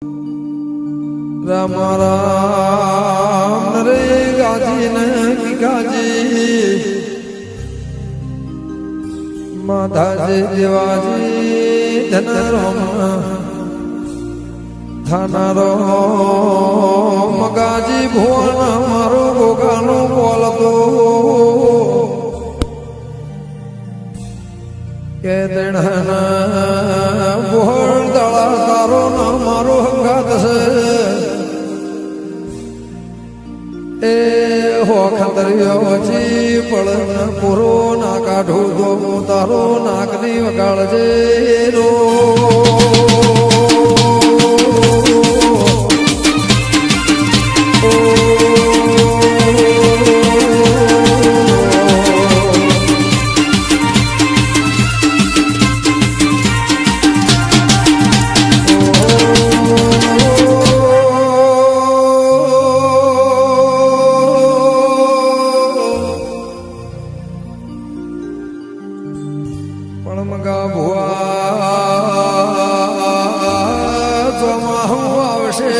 राम राम रे गाजी न गाजी माधाजी देवाजी धन राम थाना रो मगाजी भुवन मारो गोगानो बोलतो के दिन बोहर दड़ा तारो न मारो हंगात से ए हो खतरियो जी पड़न पुरो ना काढू दो तारो नाकनी वगाड़ जे रो मगा भुआ ચોમાહુ આવશે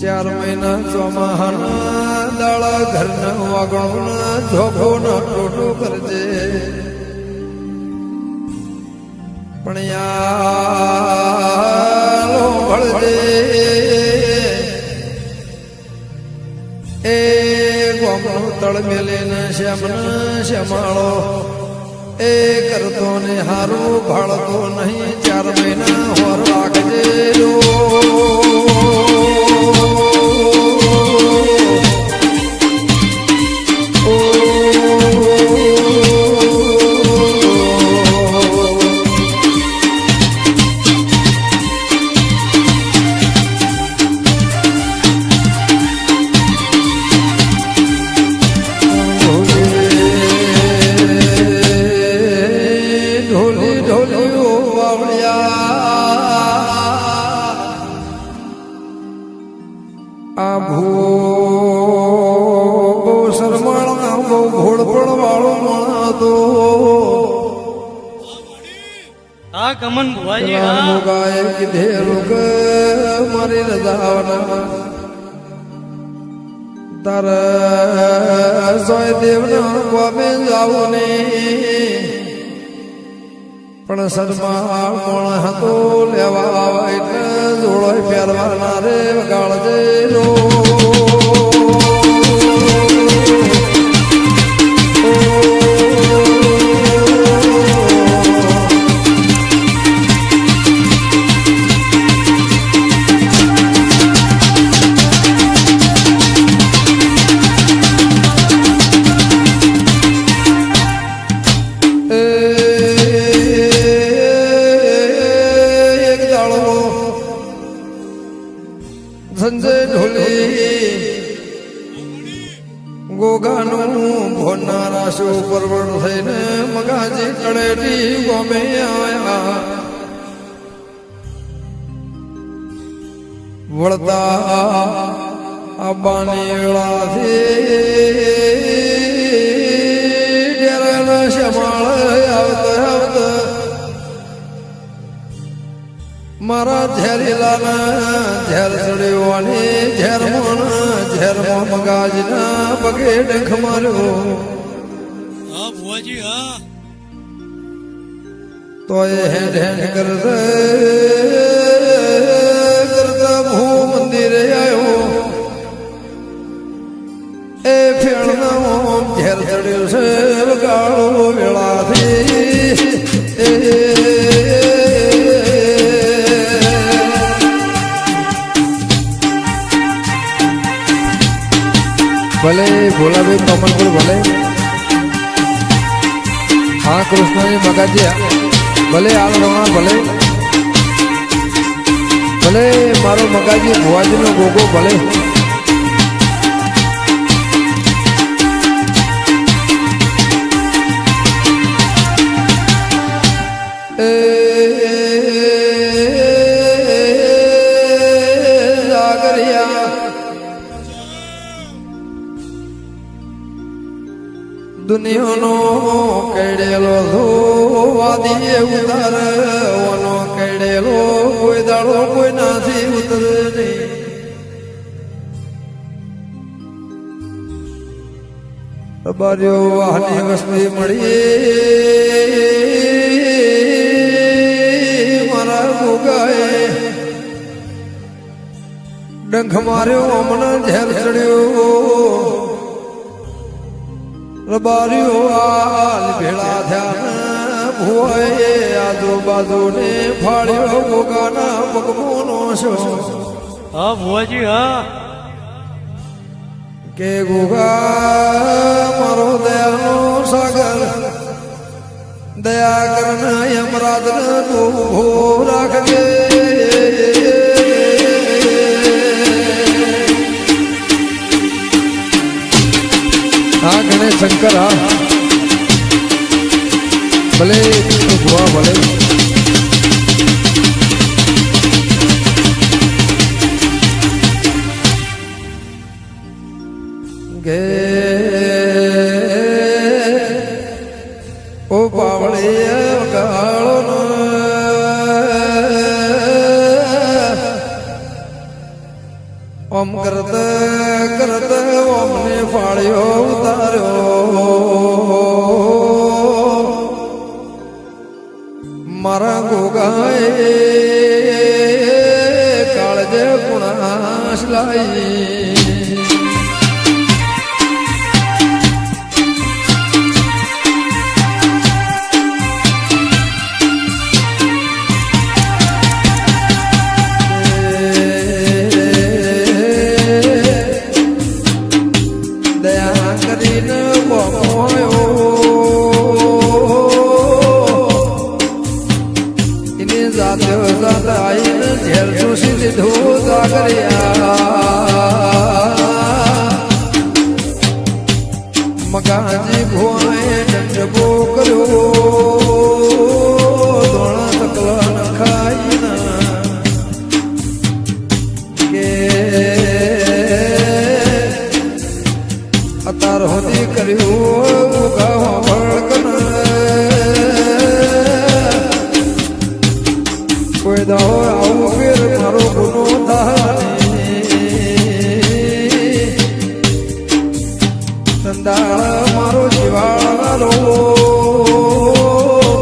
ચાર મહિના ચોમાહાના દાડા ઘરના વાગણું જોખો ન ટોટું કરજે પણ યાલો ભળજે એ ગોમનું તળ મેલીને શ્યામાળો એ કરતો ને હારું ભાળતો નહીં ચાર મહિના હોર રાખજે આ બહુ શરમાળા બહુ ઘોડપણ વાળો માણતો આ કમન ભુવાજી ગાય કીધેલું કે મારી રજાવના તારા સોય દેવના ગોમે જાવું ને પણ શરમાળ મોણ હતો લેવા આવે એટલે જોડો પહેરવાના રે વગાડજે રો સંજય ઢોલી ગોગાનું ભોના રાશો પરવડ થઈને મગાજી તળેટી ગોમે આયા વળતા આબાની વેળાથી ડેરાના શ્યામાળ આવતા મારા ઝેરીલાના ઝેર ચડ્યોની ઝેરમાં મગાજના પગે ડંખ માર્યો હા ભુવાજી હા તો એ હેડ હેડ કરતા ભૂ મંદિરે આવ્યો એ ફેણના ઝેર ચડ્યો છે વગાડો વેળાથી ભલે ભોલાભાઈ કમલપુર ભલે હા કૃષ્ણજી મગાજી ભલે હાલ રમણા ભલે ભલે મારો મગાજી ભુવાજીનો ગોગો ભલે જાગરિયા દુનિયાનો કેડેલો ધો વાદીએ ઉતાર ઓનો કેડેલો કોઈ દાડો કોઈ નાથી ઉતરે નહીં. બાર્યો વાહની વસ્તી મળી મારા ગોગાએ ડંખ માર્યો મને ઝેર ચડ્યો. રબાર્યો આલ ભેળા થયા ભુવાએ આજુબાજુને ફાળ્યો ગોગાના પગમોનો શો. હા ભુવાજી હા. કે ગોગા મારો દયાનો સાગર દયા કરના યમરાજ તું ઉભો રાખજે. હા ગણેશ શંકર હા ભલે ભુવા ભલે. ગે ઓ પાવળે ગાળો ઓમ કરત કરત ઓમને ફાળ્યો ઉતાર્યો. મારા ગોગાએ કાળજે પુણાશ લાઈ. મગાજી ભોએ ડંડબો કર્યો ધોળા તકલા ન ખાઈના કે અતાર હોદી કર્યું ગાવા ભડકન કોઈ દાવો આવું ફેર મારો ગુનો થાય. સંદાળ મારો જીવાળો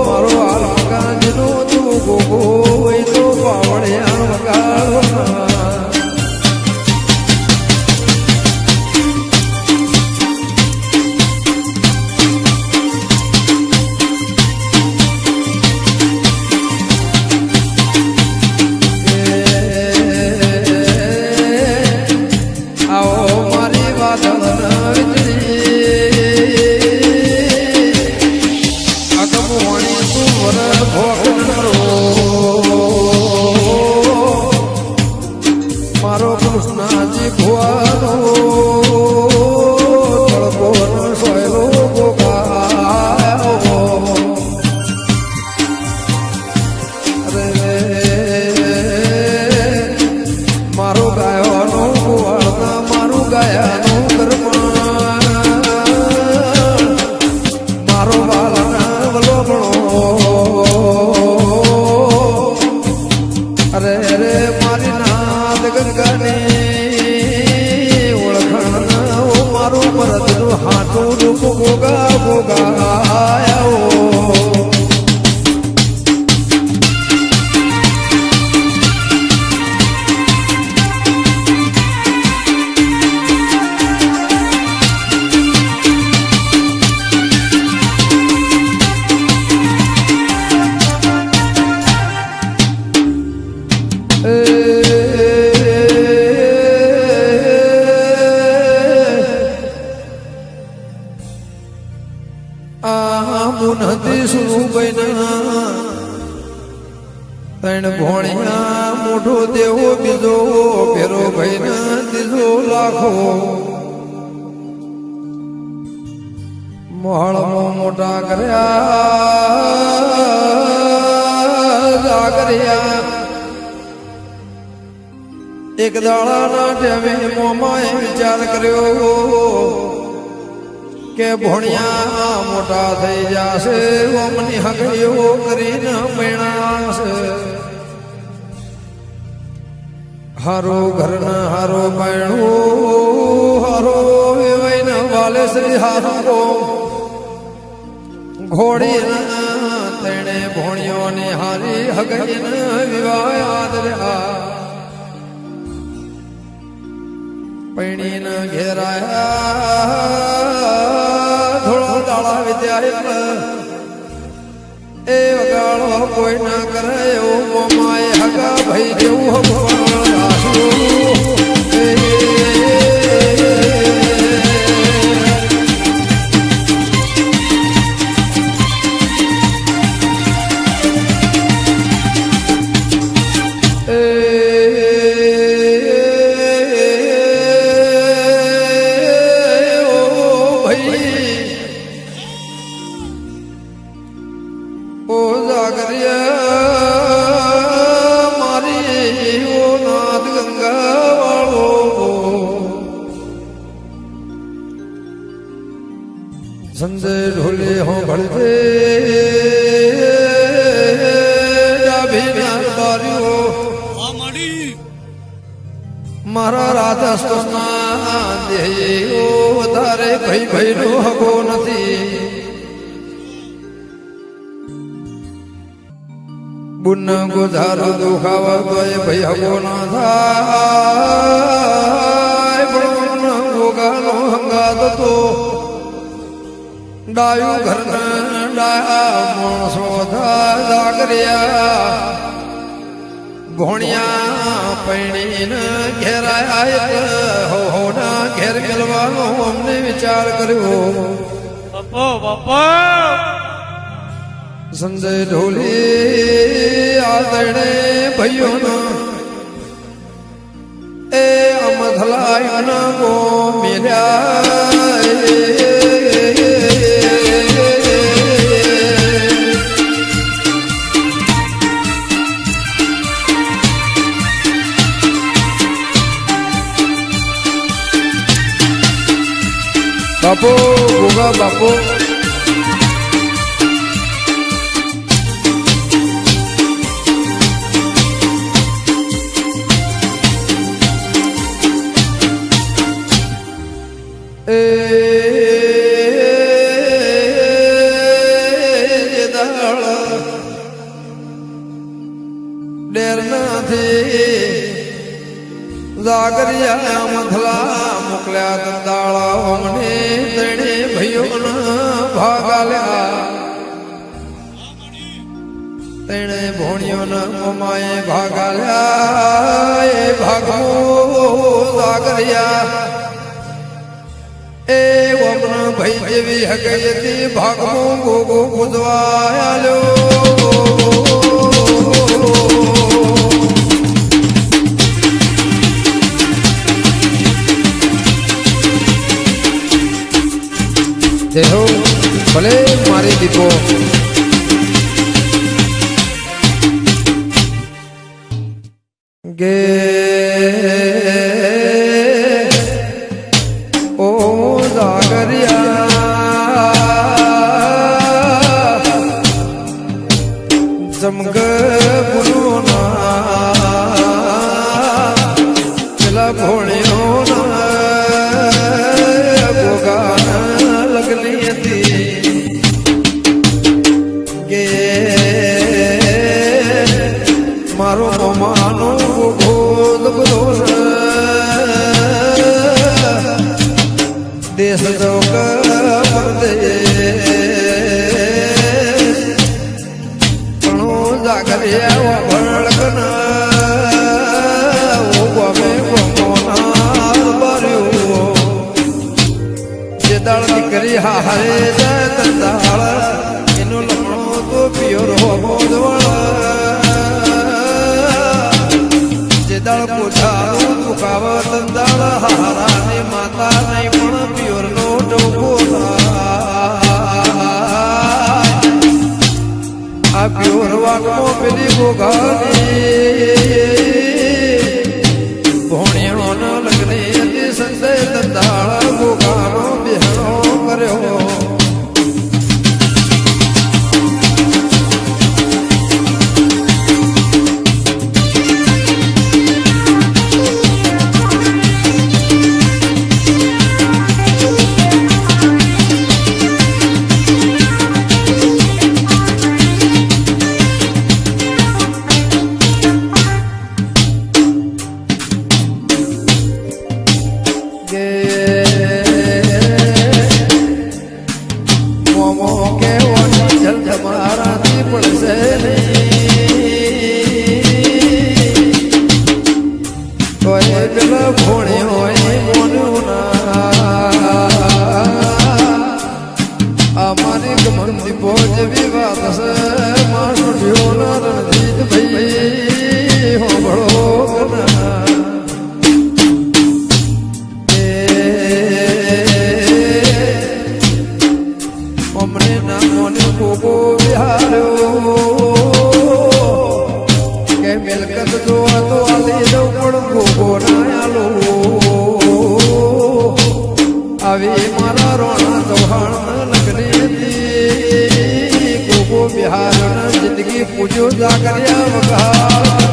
મારો આલમગાંજનો તું ગોગો હોય તો પાવળિયા વગાડવા. આવો મારી વાત મારો કૃષ્ણાજી ભુવાનો તળકો સોયલો ગોગાયો. અરે મારો ગાયોનો ભુવાળના મારું ગાયાનું કર્મ મારો બાલના વલોગણો. અરે રે મારી નાદ ગંગાની ઓળખાણ મારું મરદનું હાથું રૂપ ગોગા ગોગાયો. મુનહતી સુરુબૈના ત્રણ ભોણિયા મોઢો દેવો બીજો ફેરો ભાઈના ત્રીજો લાખો. મોહળમાં મોટા કર્યા જાગર્યા. એક દાડાના ટેમે મોમાએ વિચાર કર્યો કે ભોણિયા મોટા થઈ જાશે ઓમની હકડીઓ કરીને મેણાશે હારો ઘરના હારો પાયણું હારો વેવાઈને વાલે શ્રી હારો ઘોડીના તેણે ભોણિયોને હારી હગઈને વિવાહ યાદ રહ્યા પૈણીને ઘેરાયા થોડો દાડા વિદ્યા એ વગાડો કોઈ ના કરે એવું મોમાએ હગા ભાઈ જેવું ભગવાન સંજય ઢોલે હો ભળતે ડાભીના બારીઓ મારા રાજસ્થાનના દેહો વધારે ભાઈ ભાઈનો હગો નથી બુન ગોધારો દુખાવા તોય ભાઈ હગો ના થાય પણ ગોગાનો હંગાત તો ડાયું ઘરના ડાયા માણસો જાગર્યા ભોણિયા પૈણીને ઘેરાયા હોના ઘેર ગલવાનો અમને વિચાર કર્યો બાપો બાપા સંજય ઢોલી આદરણે ભાઈઓનો એ અમથલાયના ગો મેલ્યા બાપો ગોગા બાપો એ દાળ ડેરનાથી જાગરિયા મથલા મોકલ્યા દંદાળા અમને તેણે ભાઈઓના ભાગ આલ્યા તેણે ભોણિયોના મોમાએ ભાગ આલ્યા એ ભાગો જાગરિયા એ ઓમના ભાઈ જેવી હગઈ હતી ભાગો ગોગો ગુજવાયાલો દેહો ભલે મારી દીપો ગે ઓ જાગરિયા જમગ ગુરુના પેલા ભોણિયોના ગોગાના લગની હતી કે મારો મોમાનો ગોદ બધો દેશ જોગ પરદેશ ઘણો જાગરિયા ભળકના ગમે ગમોના બાર્યો જે દાળ દીકરી હારે જાય દાળ એનો લમણો તો પિયોર જે દાળ પોછાનું દુખાવત દાળ હારાની માતા નહીં પણ પિયોર નો ડોકો આ પિયોર વાગમાં પેલી ગોગાની ભોણિયાનો લગ્ન સંજય દાળ ગોગાનો બિહારો કર્યો પૂજ્યો જાગર્યા વગાડ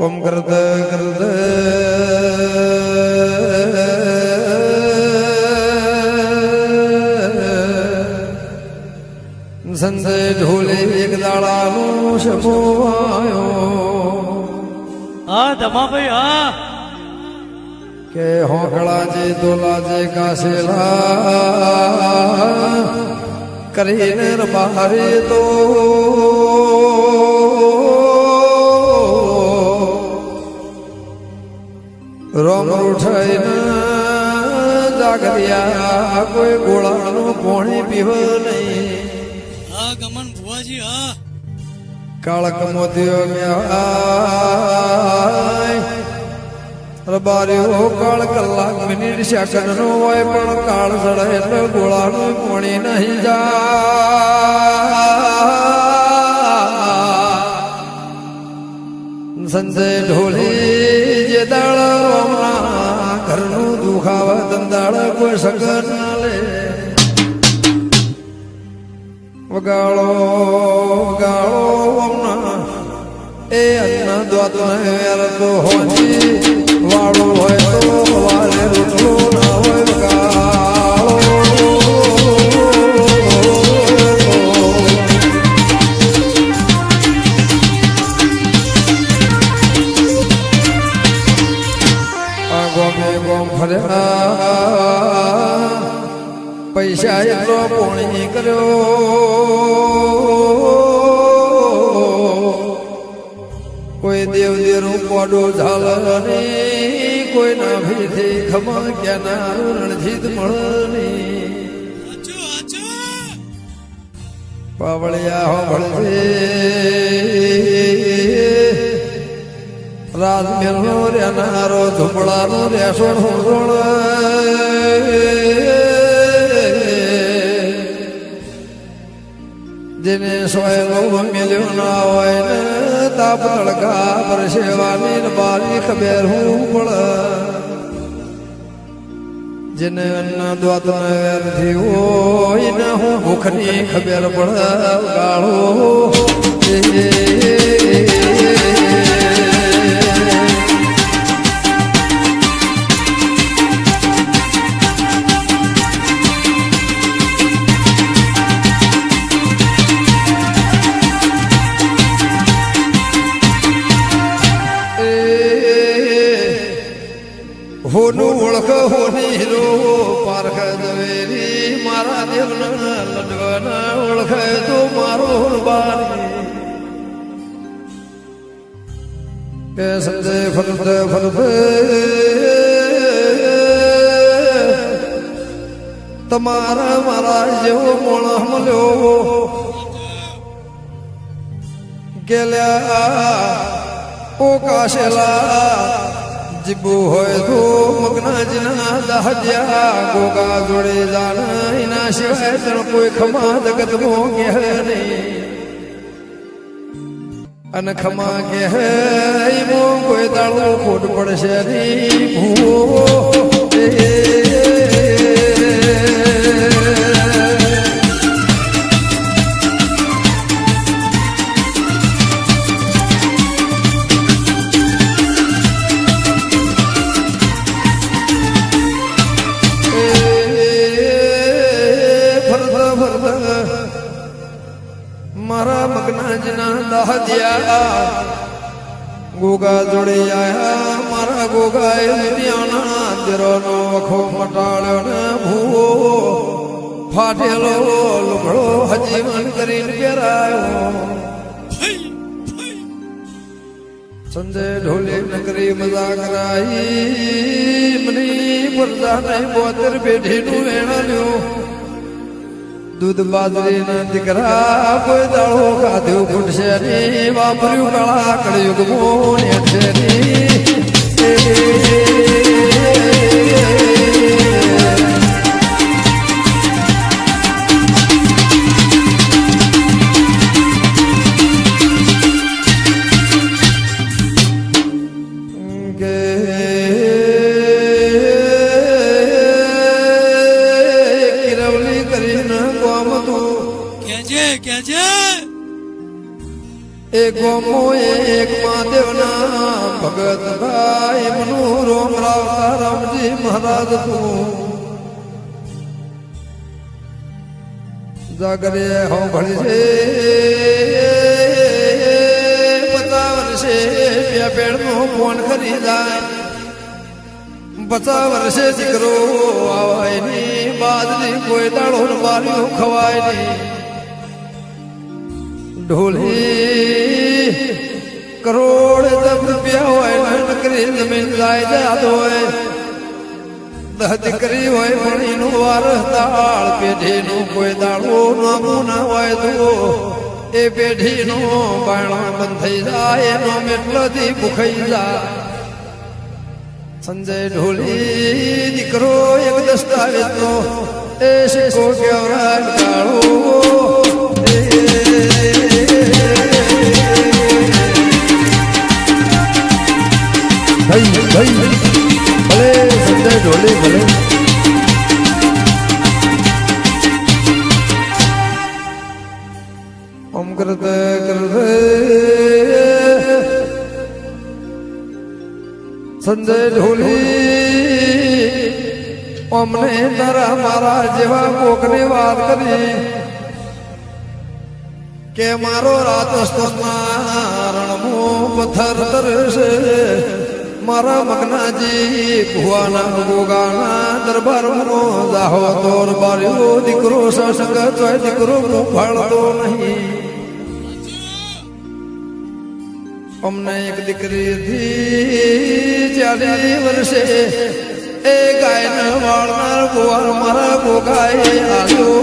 ઓમ કરદ કરદ સંજય ઢોલે એક દાડાનો શબો આવ્યો હા ધમાભાઈ હા કે હોકળા જે દોલા જે કાસેલા કરીને રબારે તો રોમ ઉઠાઈને જાગરિયા કોઈ ગોળાનું પોણી પીવ નહીં હા ગમન ભુવાજી હા કાળક મોતિયો રબારીઓ કાળ કલાક મિનિટ સેકન્ડ નો હોય પણ કાળ ચડે એટલે ગોળાનું પોણી નહીં જા સંજય ઢોલી જે દાળ રોમના ઘરનું દુખાવા ધંધાળ કોઈ સગન ના લે વગાડો વગાડો ઓમના એ અન્ન દ્વાત વેર તો હોજી વાળો હોય તો વારે રોટલો ના હોય વગાડો ગોમે ગોમ ફર્યા પૈસા એટલો પોણી કર્યો કોઈ દેવ દેરું પોડો ઝાલ નહીં કોઈ ના ભીથી ખમા ક્યાંના રણજીત મળની પાવળિયા હોભળશે રાજમહેલ નો રેનારો ઝુંપડાનો રેસોડ હોંસોડ જેને સોયલો મેલ્યો ના હોય ને તાપ તડકા પરસેવાની બારી ખબર હું પડ જેને અન્ન દ્વાત વેરથી હોય ને હું ભૂખની ખબર પડ ગાળો હોનું ઓળખ હોની હીરો પારખ દવેરી મારા દેવના લડવાના ઓળખ તો મારો બારી કે સંજય ફરત ફરત તમારા મારા જેવો મોણા મળ્યો ગેલ્યા ઓ કાશેલા જીબુ હોય તો મગનાજના દહજ્યા ગોગા જોડે જાના એના સિવાય તણ કોઈ ખમા જગત મો કે નહીં અને ખમા કે મો કોઈ દાડો ખોટ પડશે નહીં ભૂવો મારા મગનાજના દહજ્યા ગોગા જોડે આયા મારા ગોગાએ દુનિયાના દેરોનો વખો મટાડ્યો ને ભૂવો ફાટેલો લુગડો હજીવન કરીને પહેરાયો સંજય ઢોલે નગરી મજા કરાઈ મની પરજા નહીં બોતર પેઢીનું વેણાલ્યું દૂધ બાજરીના દીકરા કોઈ દાળો ખાધ્યું ખૂટશે ની વાપર્યું કાળા કળયુગ મોને છે ની કેજે એક ગોમો એક મહાદેવના ભગત ભાઈ મનુ રોમ રાવતા રામજી મહારાજ તું જાગરે હો ભણી છે 50 વર્ષે બે પેડનો ફોન કરી જાય 50 વર્ષે દીકરો આવાય ની બાદની કોઈ દાડો બારીઓ ખવાય ની ઢોલી કરોડ રૂપિયા હોય નકરી જમીન જાયદાદ હોય 10 દીકરી હોય ભણીનું વારસ દાળ પેઢીનું કોઈ દાડો નામું ના હોય તો એ પેઢીનો બાયણો બંધ થઈ જાય એનો મેટલાથી ભૂખાઈ જાય સંજય ઢોલી દીકરો એક દસ્તાવેજનો એ શેષો કેવરાજ કાળો ભલે સંજય ઢોલી ભલે ઓમ કરતે કરતે સંજય ઢોલી અમને તારા મારા જેવા કોકને વાત કરી કે મારો રાજસ્થાનના રણમો પથ્થર તરશે મારા મગનાજી ભુવાના ગોગાના દરબારમાં જાહો તોર બાર્યો દીકરો સસંગ ચોય દીકરો ફાળતો નહીં અમને એક દીકરી થી 40 વર્ષે એ ગાયને વાળનાર ગોવાર મારા ગોગાએ આવ્યો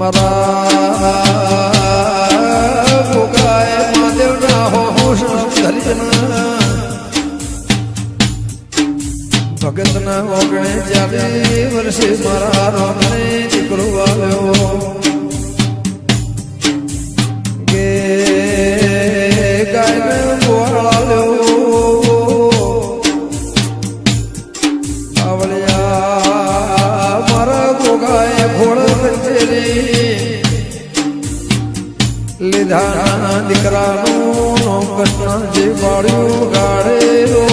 મારા ભોગાએ મહાદેવના હોશ ધરીના ભગતના ઓગણે 40 વર્ષે મારા રોમને દીકરો આવ્યો કે ગાયને બોલાવ્યો આવળિયા મારા ભોગાએ ઘોડ લીધા દીકરાનું કૃષ્ણ જે વાળ્યું ગાડેલો